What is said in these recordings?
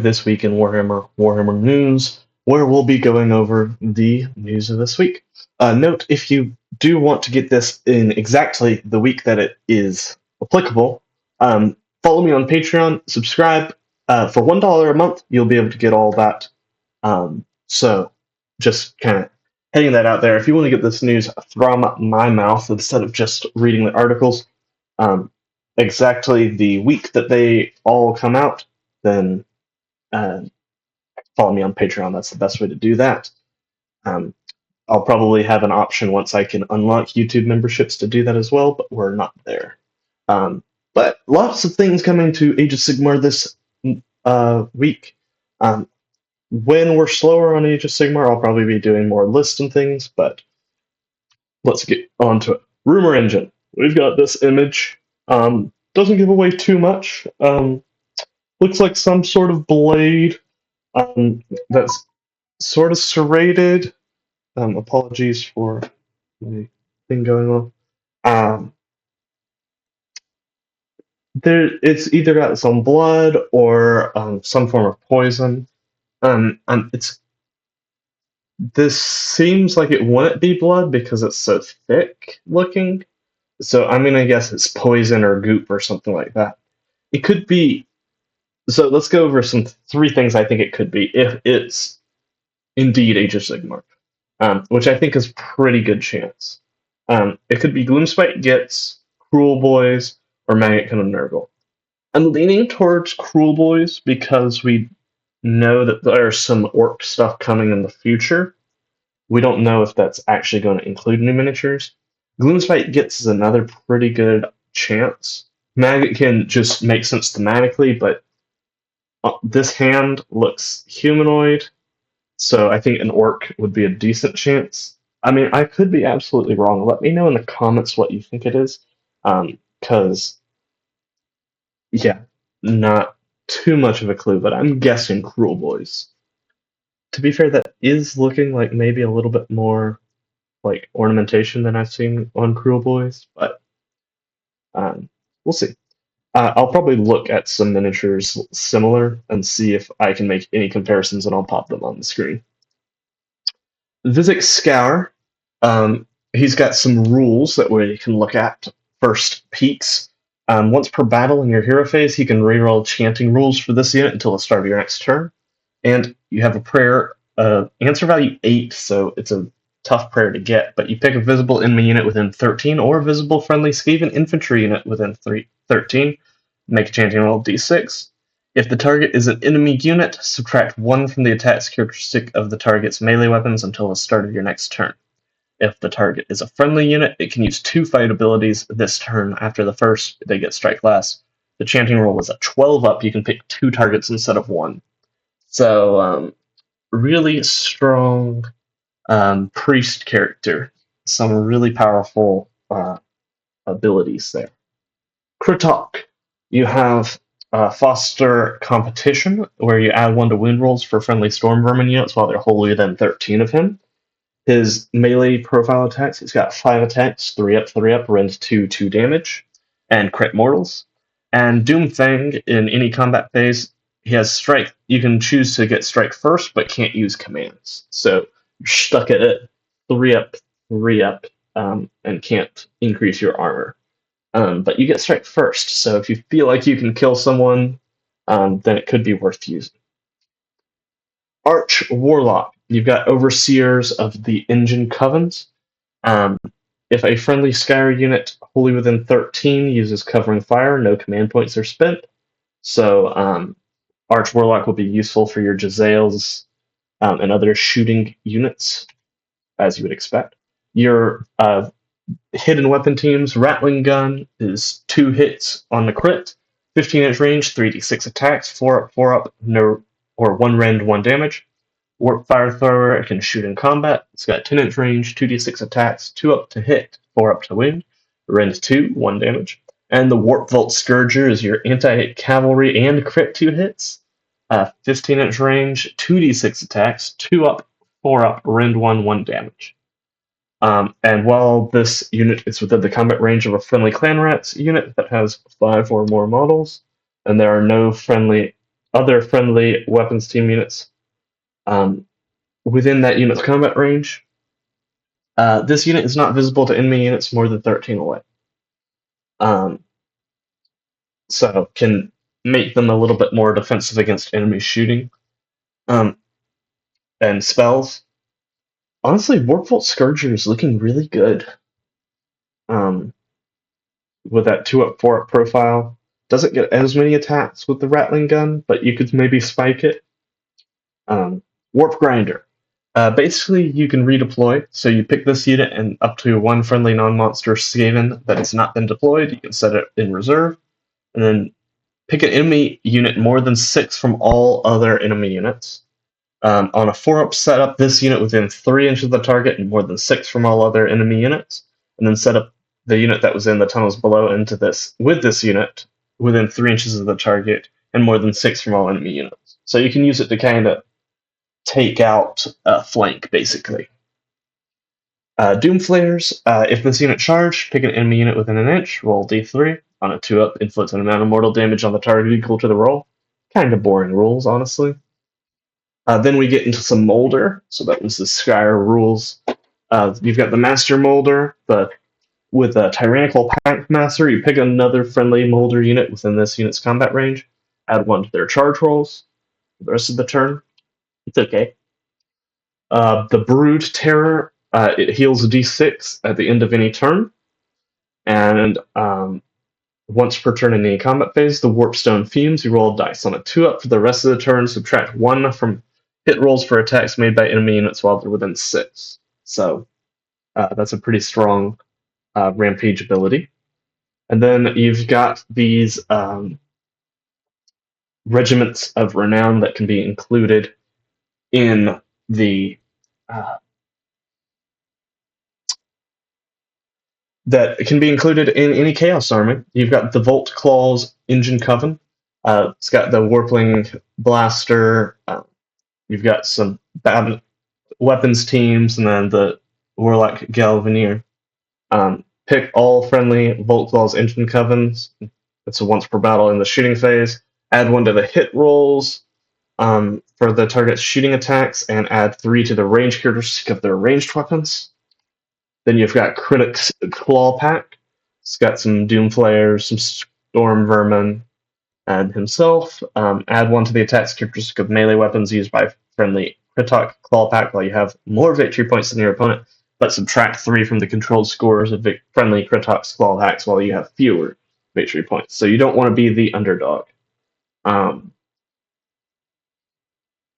This Week in Warhammer News, where we'll be going over the news of this week. Note, if you do want to get this in exactly the week that it is applicable, follow me on Patreon, subscribe. For $1 a month, you'll be able to get all that. So just kind of heading that out there. If you want to get this news from my mouth instead of just reading the articles, exactly the week that they all come out, then follow me on Patreon. That's the best way to do that. I'll probably have an option once I can unlock YouTube memberships to do that as well, but we're not there. But lots of things coming to Age of Sigmar this week. When we're slower on Age of Sigmar, I'll probably be doing more lists and things, but let's get on to it. Rumor Engine. We've got this image. Doesn't give away too much. Looks like some sort of blade that's sort of serrated. Apologies for my thing going on. It's either got some blood or some form of poison. This seems like it wouldn't be blood because it's so thick looking. So I'm gonna guess it's poison or goop or something like that. It could be. So let's go over three things I think it could be if it's indeed Age of Sigmar, which I think is pretty good chance. It could be Gloomspite Gits, Cruel Boys, or Maggot Kind of Nurgle. I'm leaning towards Cruel Boys because we know that there's some orc stuff coming in the future. We don't know if that's actually going to include new miniatures. Gloomspite Gits is another pretty good chance. Maggot can just make sense thematically, but this hand looks humanoid, so I think an orc would be a decent chance. I mean, I could be absolutely wrong. Let me know in the comments what you think it is, because, yeah, not too much of a clue, but I'm guessing Cruel Boys. To be fair, that is looking like maybe a little bit more like ornamentation than I've seen on Cruel Boys, but we'll see. I'll probably look at some miniatures similar and see if I can make any comparisons, and I'll pop them on the screen. Vizzik Skour, he's got some rules that we can look at. First peaks. Once per battle in your hero phase, he can reroll chanting rules for this unit until the start of your next turn. And you have a prayer, answer value 8, so it's a tough prayer to get, but you pick a visible enemy unit within 13 or a visible friendly Skaven infantry unit within 13, make a chanting roll d6. If the target is an enemy unit, subtract 1 from the attack characteristic of the target's melee weapons until the start of your next turn. If the target is a friendly unit, it can use 2 fight abilities this turn. After the first, they get strike last. The chanting roll is a 12 up. You can pick 2 targets instead of 1. So, really strong priest character. Some really powerful abilities there. Krittok. You have foster competition, where you add 1 to wound rolls for friendly storm vermin units while they're wholly within 13 of him. His melee profile attacks, he's got 5 attacks, 3 up, rend 2 damage, and crit mortals. And Doomfang, in any combat phase, he has strike. You can choose to get strike first, but can't use commands. So you're stuck at it, 3 up, and can't increase your armor. But you get strike first, so if you feel like you can kill someone, then it could be worth using. Arch Warlock. You've got Overseers of the Engine Covens. If a friendly Skryre unit wholly within 13 uses Covering Fire, no command points are spent. So Arch Warlock will be useful for your Jezzails and other shooting units, as you would expect. Your hidden weapon teams, Rattling Gun is 2 hits on the crit, 15-inch range, 3d6 attacks, 4 up, no, or 1 rend, 1 damage. Warp Fire Thrower, it can shoot in combat. It's got 10-inch range, 2d6 attacks, 2 up to hit, 4 up to wound, rend 2, 1 damage. And the Warp Volt Scourger is your anti-hit cavalry and crit 2 hits, 15-inch range, 2d6 attacks, 2 up, 4 up, rend 1, 1 damage. And while this unit is within the combat range of a friendly Clan Rats unit that has 5 or more models, and there are no friendly other friendly weapons team units within that unit's combat range. This unit is not visible to enemy units more than 13 away. So can make them a little bit more defensive against enemy shooting. And spells. Honestly, Warpvault Scourger is looking really good. With that 2-up, 4-up profile. Doesn't get as many attacks with the Rattling Gun, but you could maybe spike it. Warp Grinder. Basically, you can redeploy. So you pick this unit and up to one friendly non-monster Skaven that has not been deployed. You can set it in reserve. And then pick an enemy unit more than 6 from all other enemy units. On a 4-up, set up this unit within 3 inches of the target and more than 6 from all other enemy units. And then set up the unit that was in the tunnels below into this with this unit within 3 inches of the target and more than 6 from all enemy units. So you can use it to kind of take out a flank, basically. Doom Flares. If this unit charged, pick an enemy unit within an inch, roll d3. On a 2-up, inflict an amount of mortal damage on the target equal to the roll. Kind of boring rules, honestly. Then we get into some Moulder. So that was the Skryre rules. You've got the Master Moulder, with a Tyrannical Pact Master, you pick another friendly Moulder unit within this unit's combat range, add 1 to their charge rolls for the rest of the turn. It's okay. The Brood Terror, it heals a d6 at the end of any turn, and once per turn in any combat phase, the Warpstone fumes. You roll a dice on a 2-up for the rest of the turn, subtract 1 from hit rolls for attacks made by enemy units while they're within 6. So that's a pretty strong rampage ability. And then you've got these regiments of renown that can be included in the any Chaos Army. You've got the Volt Claws Engine Coven. It's got the Warpling Blaster. You've got some bad weapons teams, and then the Warlock Galvanier. Pick all friendly Volt Claws Engine Covens. It's a once per battle in the shooting phase. Add 1 to the hit rolls for the target's shooting attacks, and add 3 to the range characteristic of their ranged weapons. Then you've got Krittok's Claw Pack. It's got some Doom Flayers, some Storm Vermin, and himself. Add 1 to the attacks characteristic of melee weapons used by friendly Krittok Claw Pack while you have more victory points than your opponent, but subtract 3 from the controlled scores of friendly Krittok's Claw Packs while you have fewer victory points. So you don't want to be the underdog.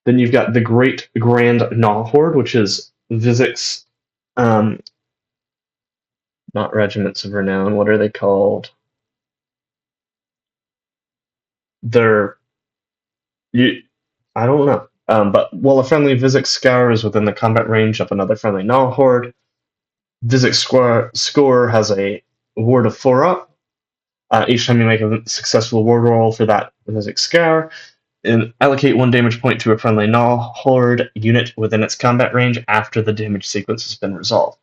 Then you've got the Great Grand Gnaw Horde, which is Vizzik's, not Regiments of Renown. What are they called? I don't know. But while a friendly Vizzik Skour is within the combat range of another friendly Gnaw Horde, Vizzik Skour has a ward of 4-up. Each time you make a successful ward roll for that Vizzik Skour, and allocate 1 damage point to a friendly Gnaw Horde unit within its combat range after the damage sequence has been resolved.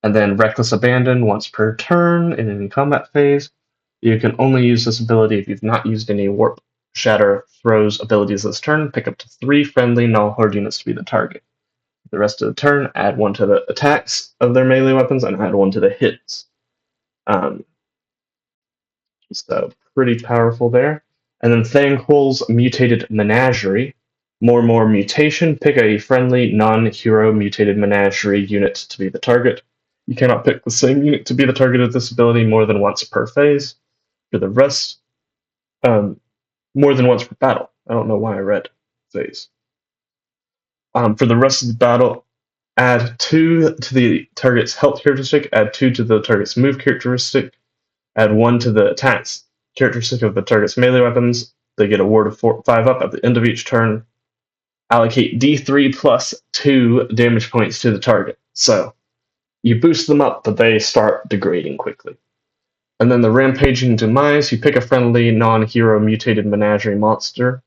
And then Reckless Abandon once per turn in any combat phase. You can only use this ability if you've not used any Warp, Shatter, Throws abilities this turn. Pick up to 3 friendly Gnaw Horde units to be the target. The rest of the turn, add 1 to the attacks of their melee weapons and add 1 to the hits. So pretty powerful there. And then Thanghol's Mutated Menagerie. More mutation. Pick a friendly non-hero mutated menagerie unit to be the target. You cannot pick the same unit to be the target of this ability more than once per phase. For the rest, more than once per battle. I don't know why I read phase. For the rest of the battle, add 2 to the target's health characteristic, add 2 to the target's move characteristic, add 1 to the attacks characteristic of the target's melee weapons. They get a ward of 5-up at the end of each turn. Allocate d3 plus 2 damage points to the target. So you boost them up, but they start degrading quickly. And then the Rampaging Demise, you pick a friendly non-hero mutated menagerie monster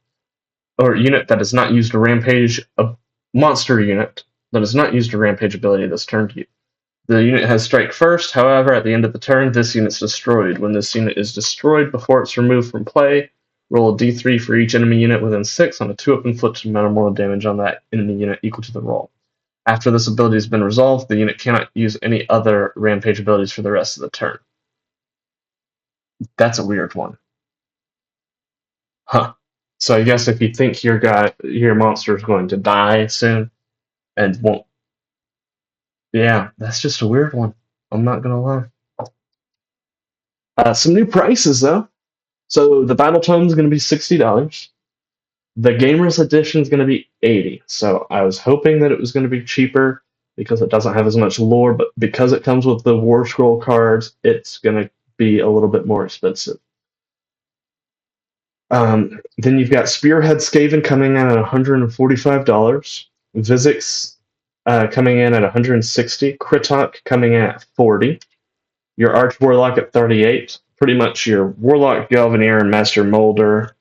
or unit that has not used a rampage, a monster unit that has not used a rampage ability this turn to you. The unit has strike first, however, at the end of the turn, this unit's destroyed. When this unit is destroyed before it's removed from play, Roll a d3 for each enemy unit within 6 on a 2-up inflicted amount of mortal damage on that enemy unit equal to the roll. After this ability has been resolved, the unit cannot use any other rampage abilities for the rest of the turn. That's a weird one. Huh. So I guess if you think your monster is going to die soon and won't... Yeah, that's just a weird one. I'm not going to lie. Some new prices, though. So the Battle Tome is going to be $60. The Gamers Edition is going to be $80. So I was hoping that it was going to be cheaper because it doesn't have as much lore, but because it comes with the War Scroll cards, it's going to be a little bit more expensive. Then you've got Spearhead Skaven coming in at $145. Vizzik's coming in at $160. Krittok coming in at $40. Your Arch Warlock at $38. Pretty much your Warlock, Galvanier, and Master Moulder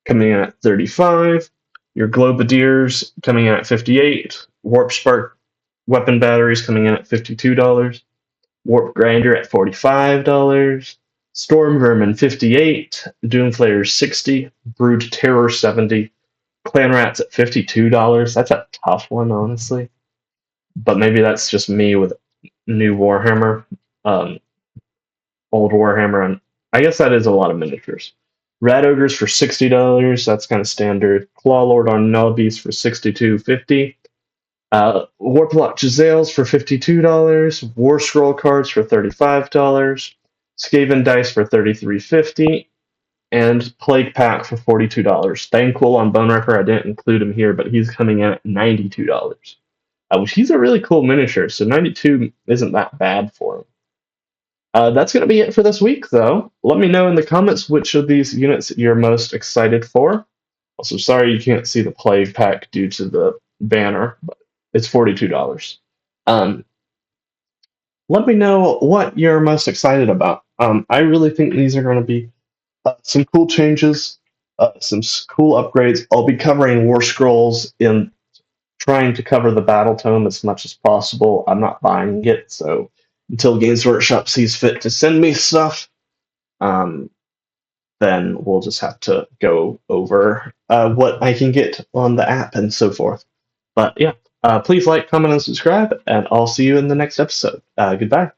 coming in at $35. Your Bombadiers coming in at $58. Warp Spark Weapon Batteries coming in at $52. Warp Grinder at $45. Storm Vermin $58. Doomflayers $60. Brood Terror $70. Clan Rats at $52. That's a tough one, honestly. But maybe that's just me with new Warhammer. Old Warhammer, and I guess that is a lot of miniatures. Rat Ogres for $60, that's kind of standard. Clawlord on Nobbies for $62.50. Warplock Giselles for $52. War Scroll cards for $35. Skaven Dice for $33.50. And Plague Pack for $42. Thankful on Bone Wrecker, I didn't include him here, but he's coming in at $92. He's a really cool miniature, so $92 isn't that bad for him. That's going to be it for this week, though. Let me know in the comments which of these units you're most excited for. Also, sorry you can't see the Plague Pack due to the banner, but it's $42. Let me know what you're most excited about. I really think these are going to be some cool changes, some cool upgrades. I'll be covering War Scrolls in trying to cover the Battle Tome as much as possible. I'm not buying it, so until Games Workshop sees fit to send me stuff, then we'll just have to go over what I can get on the app and so forth. But yeah, please like, comment, and subscribe, and I'll see you in the next episode. Goodbye.